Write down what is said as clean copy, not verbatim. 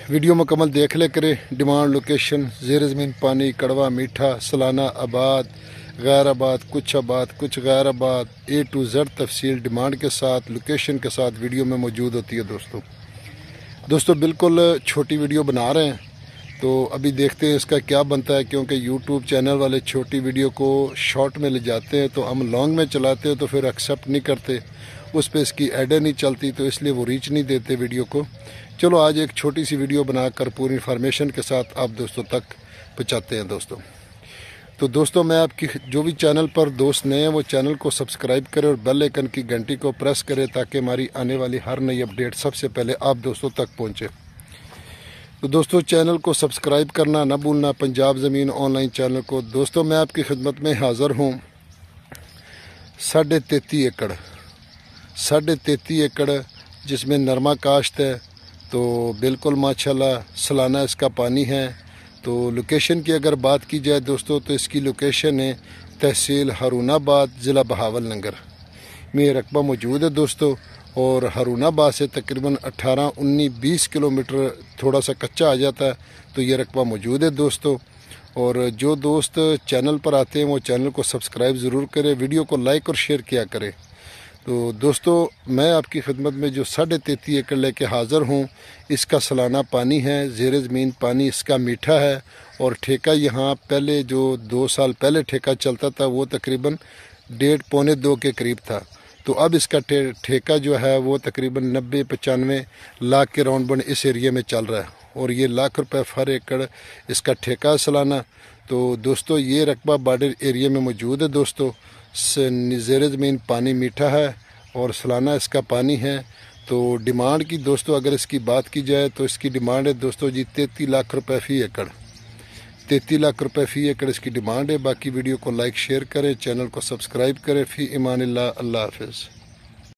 Video मुकम्मल देख ले करें। डिमांड, लोकेशन, ज़ेर ज़मीन पानी, कड़वा, मीठा, सलाना, आबाद, गैर आबाद, कुछ गैर आबाद, A to Z तफसील डिमांड के साथ, लोकेशन के साथ वीडियो में मौजूद होती है। दोस्तों बिल्कुल छोटी वीडियो बना रहे हैं, तो अभी देखते हैं इसका क्या बनता है, क्योंकि यूट्यूब चैनल वाले छोटी वीडियो को शॉर्ट में ले जाते हैं, तो हम लॉन्ग में चलाते हैं तो फिर एक्सेप्ट नहीं करते, उस पर इसकी एडें नहीं चलती, तो इसलिए वो रीच नहीं देते वीडियो को। चलो आज एक छोटी सी वीडियो बनाकर पूरी इन्फॉर्मेशन के साथ आप दोस्तों तक पहुँचाते हैं। दोस्तों मैं आपकी जो भी चैनल पर दोस्त नए हैं वो चैनल को सब्सक्राइब करें और बेल आइकन की घंटी को प्रेस करें, ताकि हमारी आने वाली हर नई अपडेट सबसे पहले आप दोस्तों तक पहुँचे। तो दोस्तों चैनल को सब्सक्राइब करना ना भूलना, पंजाब ज़मीन ऑनलाइन चैनल को। दोस्तों मैं आपकी खिदमत में हाज़िर हूँ 33.5 एकड़ जिसमें नरमा काश्त है, तो बिल्कुल माशाल्लाह सालाना इसका पानी है। तो लोकेशन की अगर बात की जाए दोस्तों, तो इसकी लोकेशन है तहसील हारूनाबाद, ज़िला बहावलनगर में ये रकबा मौजूद है दोस्तों। और हारूनाबाद से तकरीबन 18, 19, 20 किलोमीटर थोड़ा सा कच्चा आ जाता है, तो ये रकबा मौजूद है दोस्तों। और जो दोस्त चैनल पर आते हैं वो चैनल को सब्सक्राइब ज़रूर करें, वीडियो को लाइक और शेयर किया करें। तो दोस्तों मैं आपकी खिदमत में जो 33.5 एकड़ लेके हाज़िर हूँ, इसका सालाना पानी है, ज़ेर ज़मीन पानी इसका मीठा है। और ठेका यहाँ पहले जो 2 साल पहले ठेका चलता था वो तकरीबन 1.5 पौने 2 के करीब था, तो अब इसका ठेका जो है वो तकरीबन 90-95 लाख के राउंड बन इस एरिया में चल रहा है, और ये लाख रुपए फर एकड़ इसका ठेका सालाना। तो दोस्तों ये रकबा बॉर्डर एरिया में मौजूद है दोस्तों। ज़ेर ज़मीन पानी मीठा है और सालाना इसका पानी है। तो डिमांड की दोस्तों अगर इसकी बात की जाए तो इसकी डिमांड है दोस्तों जी 33 लाख रुपए फ़ी एकड़, 33 लाख रुपए फ़ी एकड़ इसकी डिमांड है। बाकी वीडियो को लाइक शेयर करें, चैनल को सब्सक्राइब करें। फ़ी इमानिल्लाह, अल्लाह हाफ़िज़।